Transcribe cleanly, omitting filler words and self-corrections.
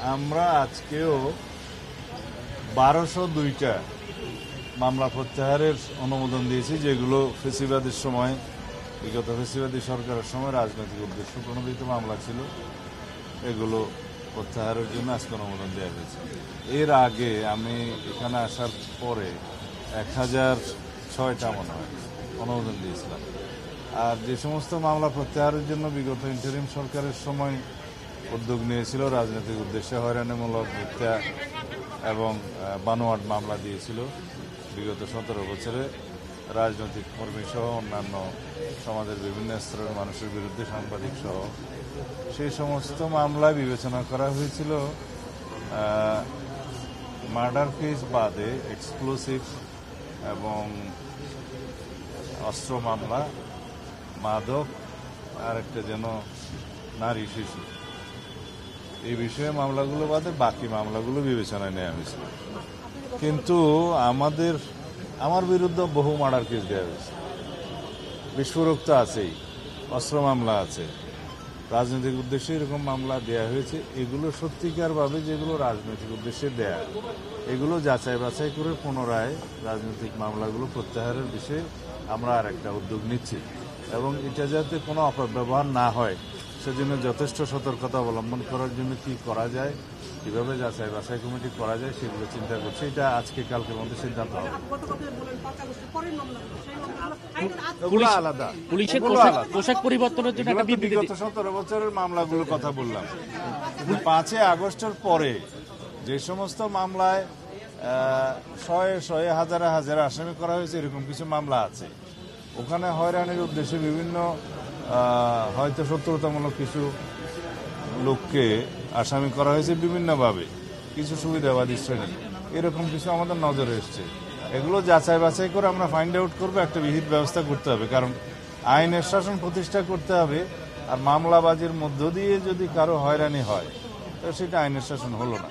আমরা আজকেও 1202টা মামলা প্রত্যাহারের অনুমোদন দিয়েছি, যেগুলো ফেসিবাদের সময়, বিগত ফেসিবাদী সরকারের সময় রাজনৈতিক উদ্দেশ্য প্রণোদিত মামলা ছিল। এগুলো প্রত্যাহারের জন্য আজকে অনুমোদন দেওয়া হয়েছে। এর আগে আমি এখানে আসার পরে 1006টা মনে হয় অনুমোদন দিয়েছিলাম। আর যে সমস্ত মামলা প্রত্যাহারের জন্য বিগত ইন্টারিম সরকারের সময় উদ্যোগ নিয়েছিল, রাজনৈতিক উদ্দেশ্যে হয়রানিমূলক মিথ্যা এবং বানোয়াট মামলা দিয়েছিল বিগত 17 বছরে রাজনৈতিক কর্মী সহ অন্যান্য সমাজের বিভিন্ন স্তরের মানুষের বিরুদ্ধে, সাংবাদিক সহ, সেই সমস্ত মামলায় বিবেচনা করা হয়েছিল মার্ডার কেস বাদে এক্সপ্লোসিভ এবং অস্ত্র মামলা, মাদক, আর একটা যেন নারী শিশু, এই বিষয়ে মামলাগুলো বাদে বাকি মামলাগুলো বিবেচনায় নেওয়া হয়েছিল। কিন্তু আমার বিরুদ্ধে বহু মার্ডার কেস দেওয়া হয়েছে, বিস্ফোরক তো আছেই, অস্ত্র মামলা আছে, রাজনৈতিক উদ্দেশ্যে এরকম মামলা দেয়া হয়েছে। এগুলো সত্যিকারভাবে যেগুলো রাজনৈতিক উদ্দেশ্যে দেয়া, এগুলো যাচাই বাছাই করে পুনরায় রাজনৈতিক মামলাগুলো প্রত্যাহারের বিষয়ে আমরা আর একটা উদ্যোগ নিচ্ছি, এবং এটা যাতে কোনো অপব্যবহার না হয় সেজন্য যথেষ্ট সতর্কতা অবলম্বন করার জন্য কি করা যায়, কিভাবে যাচাই বাছাই কমিটি করা যায়, সেগুলো চিন্তা করছি। এটা আজকে কালকের মধ্যে সিদ্ধান্ত হবে। আলাদা পুলিশের পোশাক পরিবর্তনের জন্য একটা বিবৃতি বিগত 17 বছরের মামলাগুলোর কথা বললাম। 5 আগস্টের পরে যে সমস্ত মামলায় শয়ে হাজারে হাজারে আসামি করা হয়েছে, এরকম কিছু মামলা আছে। ওখানে হয়রানির উদ্দেশ্যে বিভিন্ন হয়তো শত্রুতামূলক কিছু লোককে আসামি করা হয়েছে বিভিন্নভাবে, কিছু সুবিধাবাদী শ্রেণী, এরকম কিছু আমাদের নজরে এসছে। এগুলো যাচাই বাছাই করে আমরা ফাইন্ড আউট করবো, একটা বিহিত ব্যবস্থা করতে হবে, কারণ আইনের শাসন প্রতিষ্ঠা করতে হবে। আর মামলাবাজির মধ্য দিয়ে যদি কারো হয়রানি হয়, তো সেটা আইনের শাসন হলো না।